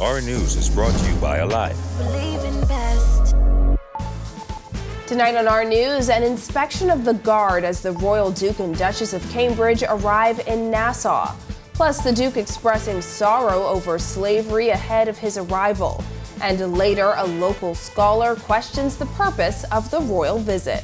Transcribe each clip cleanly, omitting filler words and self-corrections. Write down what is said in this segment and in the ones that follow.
Our News is brought to you by Alive. Tonight on Our News, an inspection of the guard as the Royal Duke and Duchess of Cambridge arrive in Nassau. Plus, the Duke expressing sorrow over slavery ahead of his arrival. And later, a local scholar questions the purpose of the royal visit.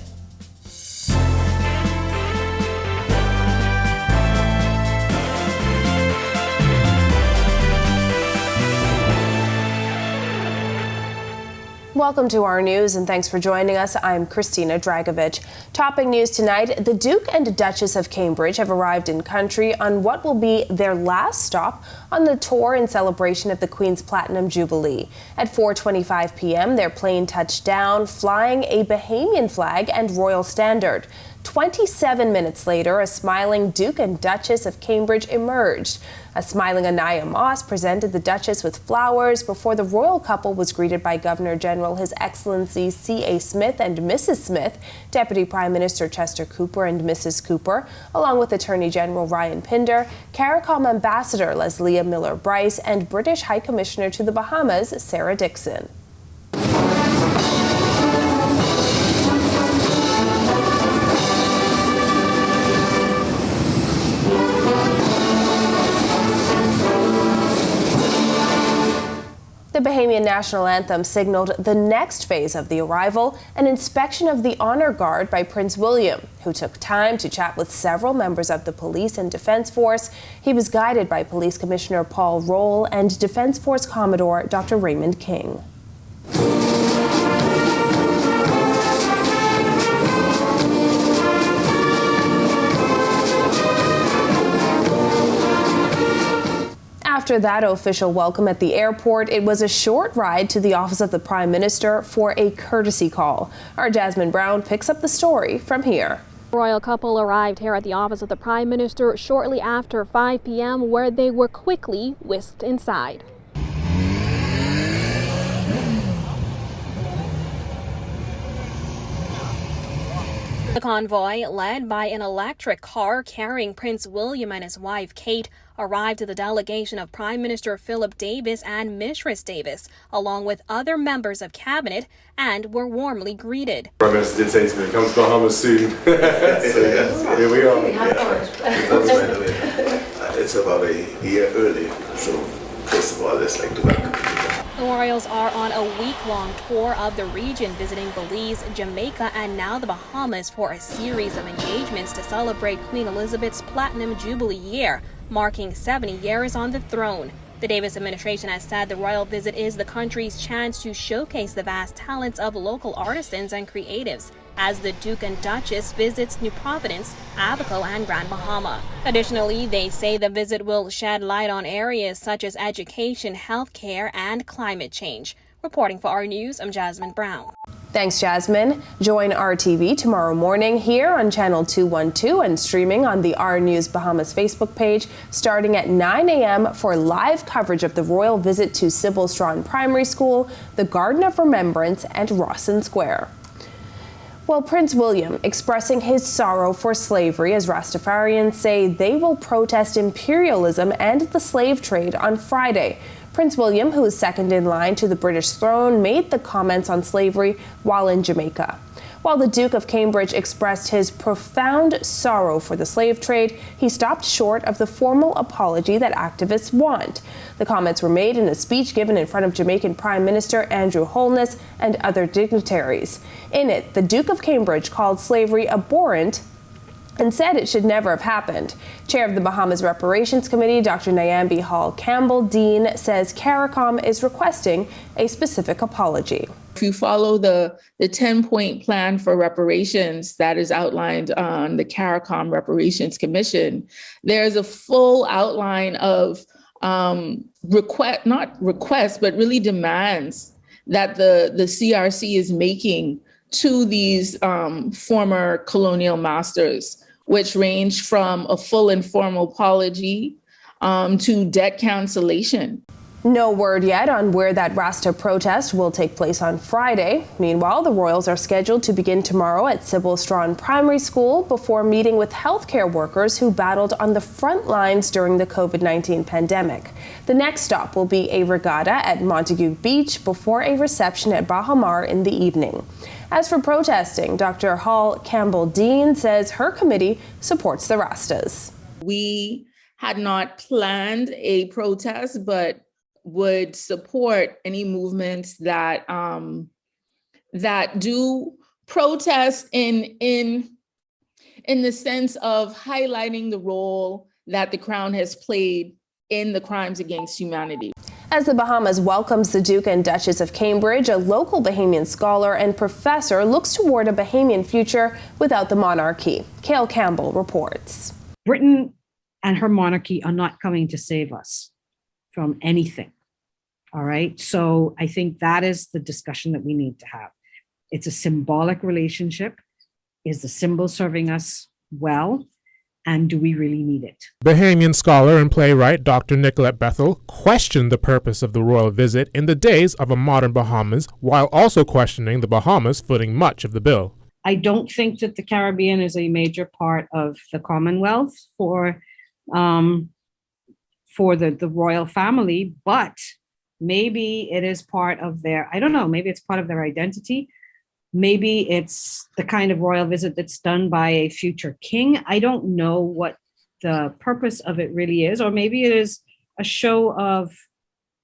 Welcome to Our News, and thanks for joining us. I'm Christina Dragovich. Topping news tonight, the Duke and Duchess of Cambridge have arrived in country on what will be their last stop on the tour in celebration of the Queen's Platinum Jubilee. At 4:25 p.m., their plane touched down, flying a Bahamian flag and royal standard. 27 minutes later, a smiling Duke and Duchess of Cambridge emerged. A smiling Anaya Moss presented the Duchess with flowers before the royal couple was greeted by Governor General His Excellency C.A. Smith and Mrs. Smith, Deputy Prime Minister Chester Cooper and Mrs. Cooper, along with Attorney General Ryan Pinder, CARICOM Ambassador Leslie Miller-Bryce, and British High Commissioner to the Bahamas, Sarah Dixon. The Bahamian national anthem signaled the next phase of the arrival, an inspection of the honor guard by Prince William, who took time to chat with several members of the police and defense force. He was guided by Police Commissioner Paul Roll and Defense Force Commodore Dr. Raymond King. After that official welcome at the airport, it was a short ride to the office of the Prime Minister for a courtesy call. Our Jasmine Brown picks up the story from here. The royal couple arrived here at the office of the Prime Minister shortly after 5 p.m., where they were quickly whisked inside. The convoy, led by an electric car carrying Prince William and his wife Kate, arrived at the delegation of Prime Minister Philip Davis and Mistress Davis, along with other members of cabinet, and were warmly greeted. Prime Minister did say to me, "Come to Bahamas soon." So yes, here we are. It's about a year early, so first of all, let's like to welcome you. The royals are on a week-long tour of the region, visiting Belize, Jamaica, and now the Bahamas for a series of engagements to celebrate Queen Elizabeth's Platinum Jubilee year, marking 70 years on the throne. The Davis administration has said the royal visit is the country's chance to showcase the vast talents of local artisans and creatives, as the Duke and Duchess visits New Providence, Abaco, and Grand Bahama. Additionally, they say the visit will shed light on areas such as education, healthcare, and climate change. Reporting for Our News, I'm Jasmine Brown. Thanks, Jasmine. Join RTV tomorrow morning here on Channel 212 and streaming on the Our News Bahamas Facebook page starting at 9 a.m. for live coverage of the royal visit to Sybil Strawn Primary School, the Garden of Remembrance, and Rawson Square. Well, Prince William expressing his sorrow for slavery as Rastafarians say they will protest imperialism and the slave trade on Friday. Prince William, who is second in line to the British throne, made the comments on slavery while in Jamaica. While the Duke of Cambridge expressed his profound sorrow for the slave trade, he stopped short of the formal apology that activists want. The comments were made in a speech given in front of Jamaican Prime Minister Andrew Holness and other dignitaries. In it, the Duke of Cambridge called slavery abhorrent and said it should never have happened. Chair of the Bahamas Reparations Committee, Dr. Nyambi Hall Campbell Dean, says CARICOM is requesting a specific apology. If you follow the 10-point plan for reparations that is outlined on the CARICOM Reparations Commission, there's a full outline of not requests, but really demands that the CRC is making to these former colonial masters, which range from a full and formal apology to debt cancellation. No word yet on where that Rasta protest will take place on Friday. Meanwhile, the Royals are scheduled to begin tomorrow at Sybil Strawn Primary School before meeting with healthcare workers who battled on the front lines during the COVID-19 pandemic. The next stop will be a regatta at Montague Beach before a reception at Bahamar in the evening. As for protesting, Dr. Hall Campbell-Dean says her committee supports the Rastas. We had not planned a protest, but would support any movements that that do protest in the sense of highlighting the role that the Crown has played in the crimes against humanity. As the Bahamas welcomes the Duke and Duchess of Cambridge, a local Bahamian scholar and professor looks toward a Bahamian future without the monarchy. Cale Campbell reports. Britain and her monarchy are not coming to save us from anything. All right. So I think that is the discussion that we need to have. It's a symbolic relationship. Is the symbol serving us well? And do we really need it? Bahamian scholar and playwright Dr. Nicolette Bethel questioned the purpose of the royal visit in the days of a modern Bahamas, while also questioning the Bahamas footing much of the bill. I don't think that the Caribbean is a major part of the Commonwealth for the royal family, but maybe it is part of their, I don't know, maybe it's part of their identity. Maybe it's the kind of royal visit that's done by a future king. I don't know what the purpose of it really is, or maybe it is a show of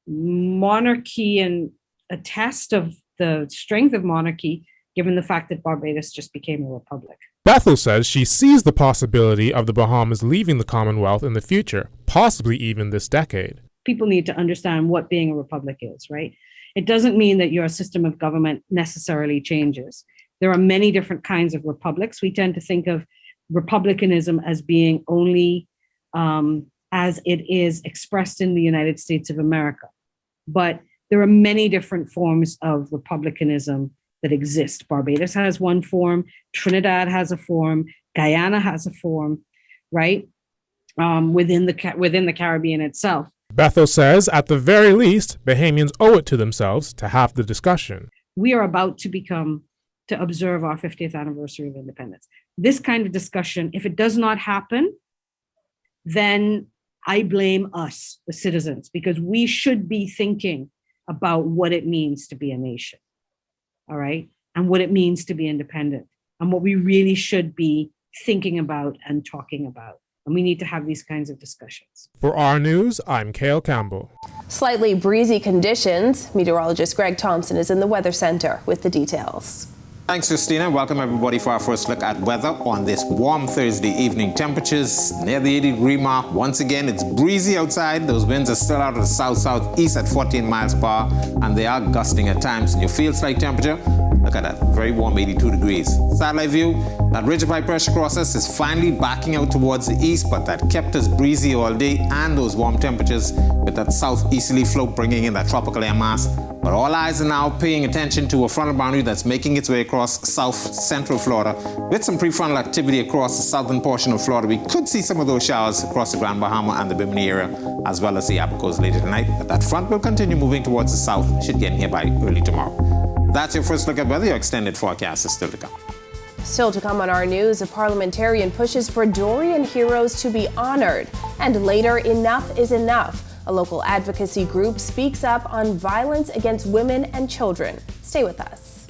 monarchy and a test of the strength of monarchy, given the fact that Barbados just became a republic. Bethel says she sees the possibility of the Bahamas leaving the Commonwealth in the future, possibly even this decade. People need to understand what being a republic is, right? It doesn't mean that your system of government necessarily changes. There are many different kinds of republics. We tend to think of republicanism as being only as it is expressed in the United States of America. But there are many different forms of republicanism that exist. Barbados has one form, Trinidad has a form, Guyana has a form, right? Within the Caribbean itself. Bethel says, at the very least, Bahamians owe it to themselves to have the discussion. We are about to observe our 50th anniversary of independence. This kind of discussion, if it does not happen, then I blame us, the citizens, because we should be thinking about what it means to be a nation, all right? And what it means to be independent, and what we really should be thinking about and talking about. And we need to have these kinds of discussions. For our news, I'm Cale Campbell. Slightly breezy conditions. Meteorologist Greg Thompson is in the Weather Center with the details. Thanks, Christina. Welcome everybody for our first look at weather on this warm Thursday evening. Temperatures near the 80-degree mark. Once again, it's breezy outside. Those winds are still out of the south-southeast at 14 miles per hour, and they are gusting at times. And your field-side temperature, look at that, very warm, 82 degrees. Satellite view, that ridge of high pressure across us is finally backing out towards the east, but that kept us breezy all day, and those warm temperatures with that southeasterly flow bringing in that tropical air mass. But all eyes are now paying attention to a frontal boundary that's making its way across south-central Florida. With some prefrontal activity across the southern portion of Florida, we could see some of those showers across the Grand Bahama and the Bimini area, as well as the Abacos later tonight. But that front will continue moving towards the south, should get in here by early tomorrow. That's your first look at weather. Your extended forecast is still to come. Still to come on our news, a parliamentarian pushes for Dorian heroes to be honored. And later, enough is enough. A local advocacy group speaks up on violence against women and children. Stay with us.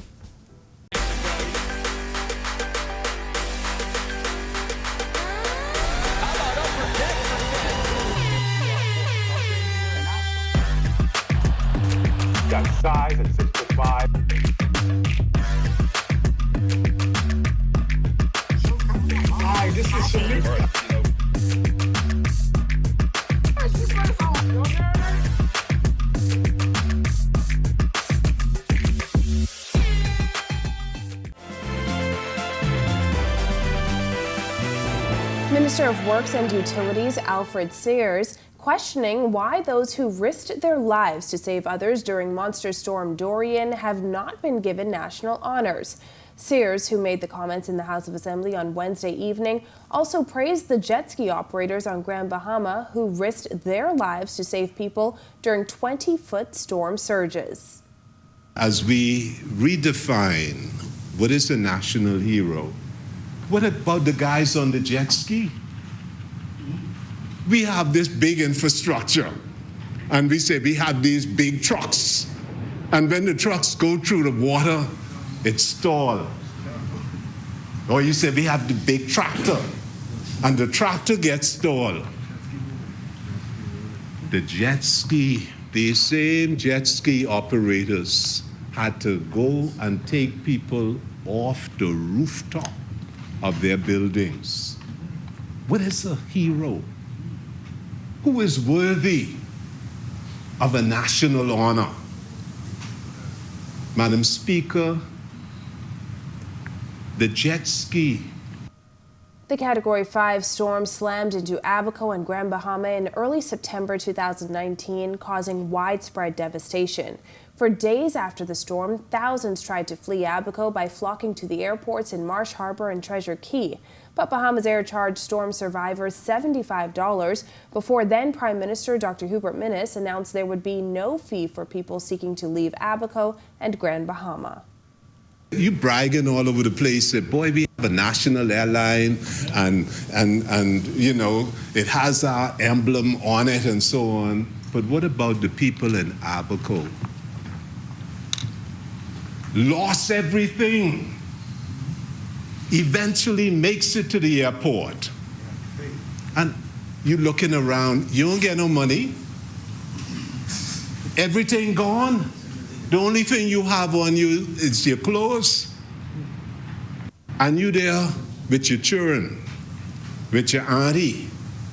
Got size at 6'5". Hi, this is Shamika. Minister of Works and Utilities Alfred Sayers questioning why those who risked their lives to save others during Monster Storm Dorian have not been given national honors. Sears, who made the comments in the House of Assembly on Wednesday evening, also praised the jet ski operators on Grand Bahama who risked their lives to save people during 20-foot storm surges. As we redefine what is a national hero, what about the guys on the jet ski? We have this big infrastructure, and we say we have these big trucks. And when the trucks go through the water, it stalls. Or you say we have the big tractor, and the tractor gets stalled. The jet ski, these same jet ski operators had to go and take people off the rooftop of their buildings. What is a hero? Who is worthy of a national honor? Madam Speaker, the jet ski. The Category 5 storm slammed into Abaco and Grand Bahama in early September 2019, causing widespread devastation. For days after the storm, thousands tried to flee Abaco by flocking to the airports in Marsh Harbor and Treasure Key. But Bahamas Air charged storm survivors $75 before then Prime Minister Dr. Hubert Minnis announced there would be no fee for people seeking to leave Abaco and Grand Bahama. You bragging all over the place that, boy, we have a national airline and you know, it has our emblem on it and so on. But what about the people in Abaco? Lost everything. Eventually makes it to the airport. And you looking around, you don't get no money. Everything gone. The only thing you have on you is your clothes. And you there with your children, with your auntie,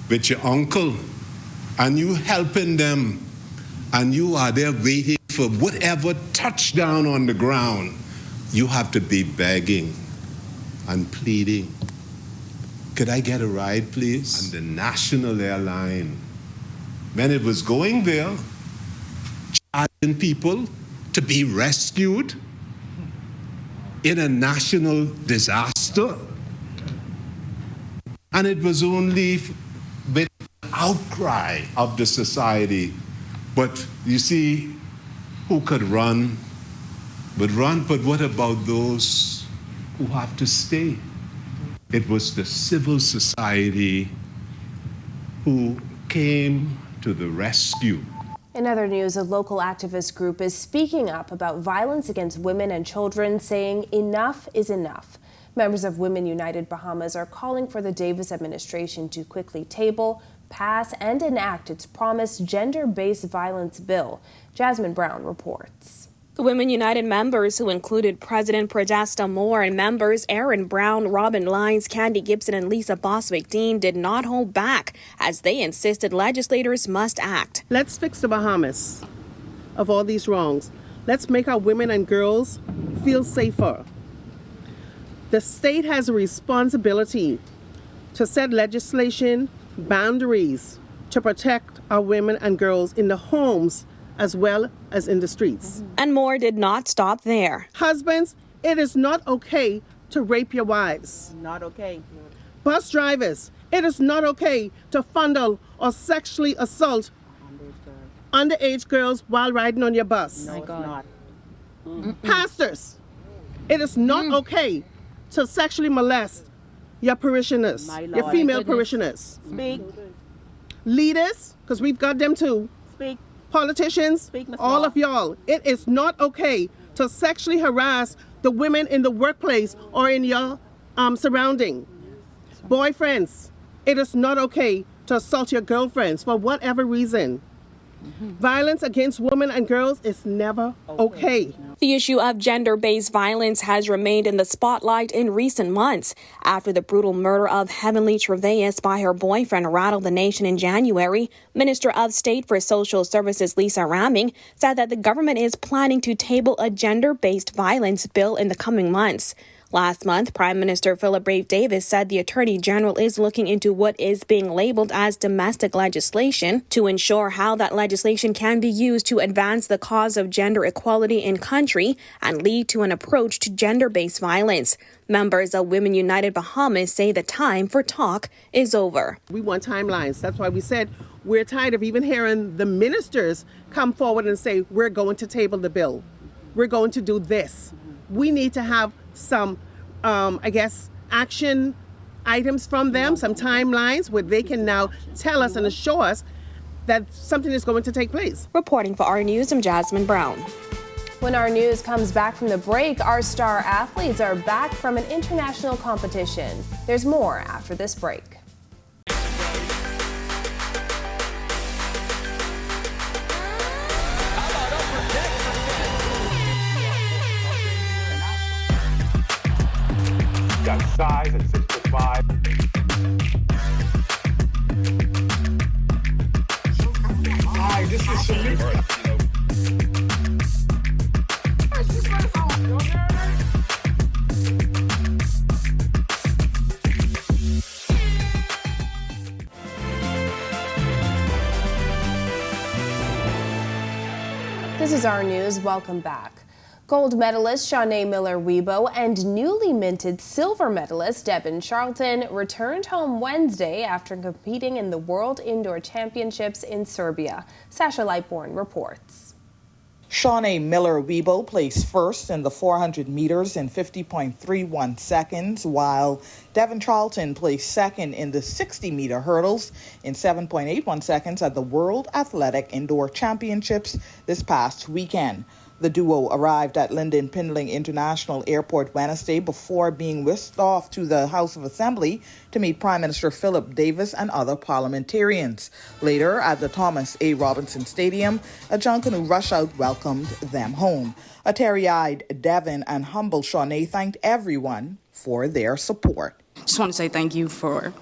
with your uncle, and you helping them, and you are there waiting for whatever touchdown on the ground. You have to be begging and pleading. Could I get a ride, please? And the national airline, when it was going there, charging people to be rescued in a national disaster. And it was only with outcry of the society. But you see, who could run? But what about those who have to stay? It was the civil society who came to the rescue. In other news, a local activist group is speaking up about violence against women and children, saying enough is enough. Members of Women United Bahamas are calling for the Davis administration to quickly table, pass, and enact its promised gender-based violence bill. Jasmine Brown reports. The Women United members, who included President Prodesta Moore and members Aaron Brown, Robin Lyons, Candy Gibson, and Lisa Boswick-Dean, did not hold back as they insisted legislators must act. Let's fix the Bahamas of all these wrongs. Let's make our women and girls feel safer. The state has a responsibility to set legislation, boundaries to protect our women and girls in the homes as well as in the streets. And Moore did not stop there. Husbands, it is not okay to rape your wives. Not okay. Bus drivers, it is not okay to fondle or sexually assault underage girls while riding on your bus. No, it's not. Pastors, it is not okay to sexually molest your parishioners, your female parishioners. Speak. Leaders, because we've got them too. Speak. Politicians, Speak, Ms. all Law. of y'all, it is not okay to sexually harass the women in the workplace or in your surrounding. Boyfriends, it is not okay to assault your girlfriends for whatever reason. Violence against women and girls is never okay. The issue of gender-based violence has remained in the spotlight in recent months after the brutal murder of Heavenly Trevelyan by her boyfriend rattled the nation in January. Minister of State for Social Services Lisa Ramming said that the government is planning to table a gender-based violence bill in the coming months. Last month, Prime Minister Philip Davis said the Attorney General is looking into what is being labeled as domestic legislation to ensure how that legislation can be used to advance the cause of gender equality in country and lead to an approach to gender-based violence. Members of Women United Bahamas say the time for talk is over. We want timelines. That's why we said we're tired of even hearing the ministers come forward and say, we're going to table the bill. We're going to do this. We need to have some, action items from them, some timelines where they can now tell us and assure us that something is going to take place. Reporting for our news, I'm Jasmine Brown. When our news comes back from the break, our star athletes are back from an international competition. There's more after this break. Got size at 6'5". Hi, this is Shamik. This is our news. Welcome back. Gold medalist Shawnee Miller-Weibo and newly minted silver medalist Devin Charlton returned home Wednesday after competing in the World Indoor Championships in Serbia. Sasha Lightborn reports. Shawnee Miller-Weibo placed first in the 400 meters in 50.31 seconds, while Devin Charlton placed second in the 60-meter hurdles in 7.81 seconds at the World Athletic Indoor Championships this past weekend. The duo arrived at Lyndon Pindling International Airport Wednesday before being whisked off to the House of Assembly to meet Prime Minister Philip Davis and other parliamentarians. Later, at the Thomas A. Robinson Stadium, a Junkanoo rush out welcomed them home. A teary-eyed Devin and humble Shawnee thanked everyone for their support. Just want to say thank you for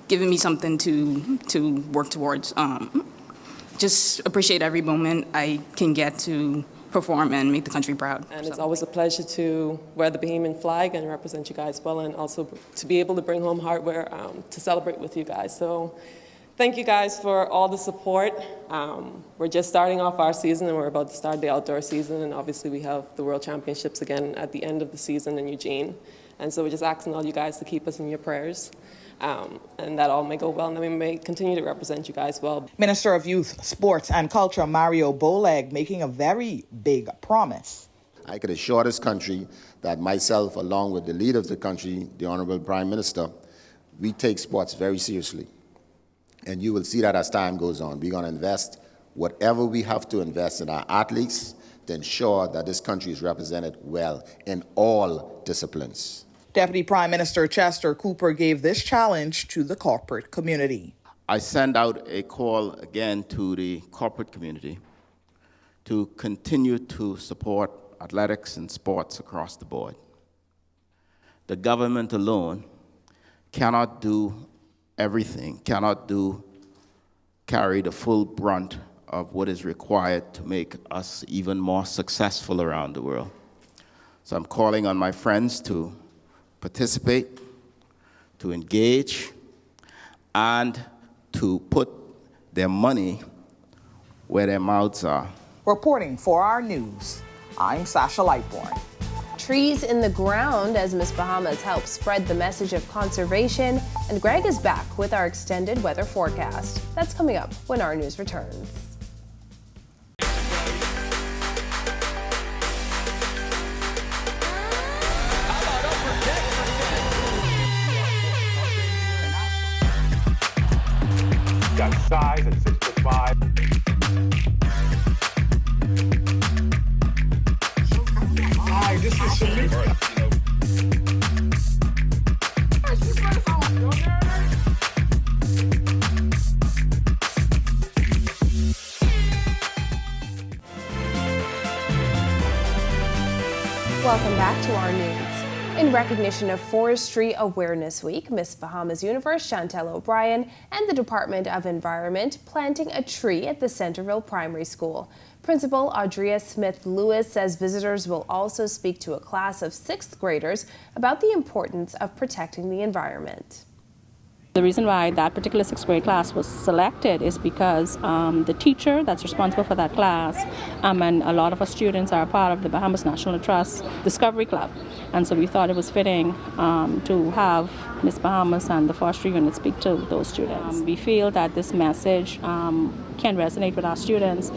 giving me something to work towards. Just appreciate every moment I can get to perform and make the country proud. And it's always a pleasure to wear the Bahamian flag and represent you guys well, and also to be able to bring home hardware to celebrate with you guys. So thank you guys for all the support. We're just starting off our season and we're about to start the outdoor season, and obviously we have the World Championships again at the end of the season in Eugene. And so we're just asking all you guys to keep us in your prayers. And that all may go well, and that we may continue to represent you guys well. Minister of Youth, Sports and Culture Mario Boleg making a very big promise. I could assure this country that myself, along with the leader of the country, the Honorable Prime Minister, we take sports very seriously. And you will see that as time goes on. We're going to invest whatever we have to invest in our athletes to ensure that this country is represented well in all disciplines. Deputy Prime Minister Chester Cooper gave this challenge to the corporate community. I send out a call again to the corporate community to continue to support athletics and sports across the board. The government alone cannot do everything, cannot carry the full brunt of what is required to make us even more successful around the world. So I'm calling on my friends to participate, to engage, and to put their money where their mouths are. Reporting for our news, I'm Sasha Lightborn. Trees in the ground as Miss Bahamas helps spread the message of conservation, and Greg is back with our extended weather forecast. That's coming up when our news returns. Got size at 6'5". Hi, this is Shamik. Welcome back to our news. In recognition of Forestry Awareness Week, Miss Bahamas Universe Chantel O'Brien and the Department of Environment planting a tree at the Centerville Primary School. Principal Audrea Smith-Lewis says visitors will also speak to a class of 6th graders about the importance of protecting the environment. The reason why that particular 6th grade class was selected is because the teacher that's responsible for that class and a lot of our students are a part of the Bahamas National Trust Discovery Club. And so we thought it was fitting to have Miss Bahamas and the forestry unit speak to those students. We feel that this message can resonate with our students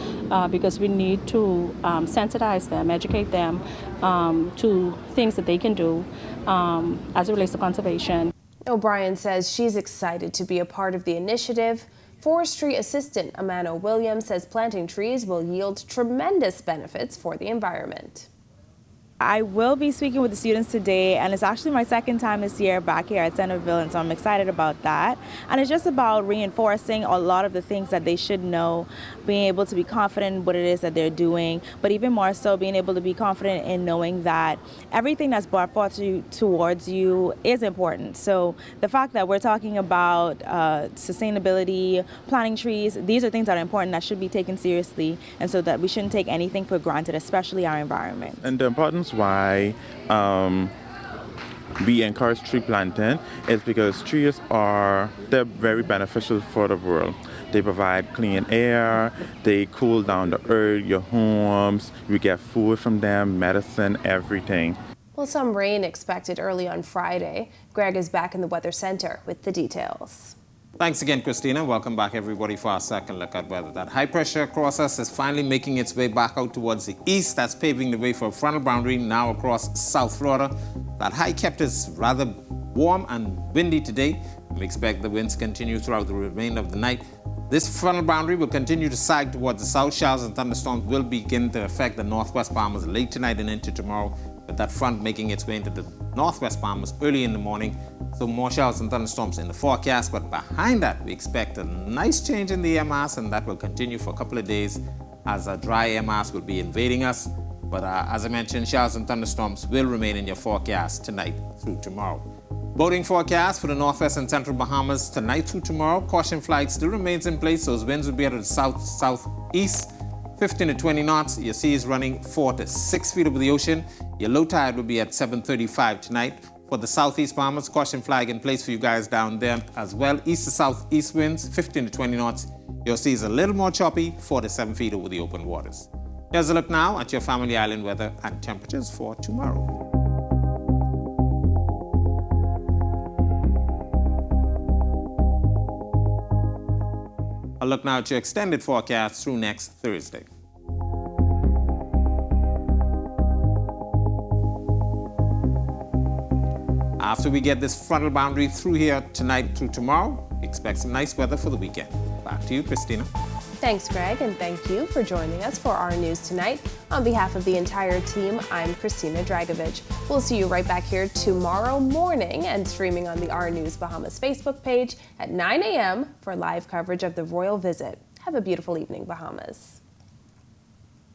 because we need to sensitize them, educate them to things that they can do as it relates to conservation. O'Brien says she's excited to be a part of the initiative. Forestry assistant Amano Williams says planting trees will yield tremendous benefits for the environment. I will be speaking with the students today, and it's actually my second time this year back here at Centerville, and so I'm excited about that. And it's just about reinforcing a lot of the things that they should know, being able to be confident in what it is that they're doing, but even more so being able to be confident in knowing that everything that's brought forth towards you is important. So the fact that we're talking about sustainability, planting trees, these are things that are important that should be taken seriously, and so that we shouldn't take anything for granted, especially our environment. And the importance why we encourage tree planting is because trees they're very beneficial for the world. They provide clean air, they cool down the earth, your homes, we get food from them, medicine, everything. Well, some rain expected early on Friday. Greg is back in the Weather Center with the details. Thanks again, Christina. Welcome back, everybody, for our second look at weather. That high pressure across us is finally making its way back out towards the east. That's paving the way for a frontal boundary now across South Florida. That high kept us rather warm and windy today. We expect the winds to continue throughout the remainder of the night. This frontal boundary will continue to sag towards the south. Showers and thunderstorms will begin to affect the northwest Bahamas late tonight and into tomorrow, with that front making its way into the northwest Bahamas early in the morning. So more showers and thunderstorms in the forecast, but behind that we expect a nice change in the air mass, and that will continue for a couple of days as a dry air mass will be invading us. But as I mentioned, showers and thunderstorms will remain in your forecast tonight through tomorrow. Boating forecast for the northwest and central Bahamas tonight through tomorrow. Caution flag still remains in place. Those winds will be out of the south-southeast, 15 to 20 knots. Your sea is running 4 to 6 feet over the ocean. Your low tide will be at 7:35 tonight. For the southeast Bahamas, caution flag in place for you guys down there as well. East to southeast winds, 15 to 20 knots. Your sea is a little more choppy, 4 to 7 feet over the open waters. Here's a look now at your Family Island weather and temperatures for tomorrow. A look now at your extended forecast through next Thursday. After we get this frontal boundary through here tonight through tomorrow, expect some nice weather for the weekend. Back to you, Christina. Thanks, Greg, and thank you for joining us for our news tonight. On behalf of the entire team, I'm Christina Dragovich. We'll see you right back here tomorrow morning and streaming on the Our News Bahamas Facebook page at 9 a.m. for live coverage of the royal visit. Have a beautiful evening, Bahamas.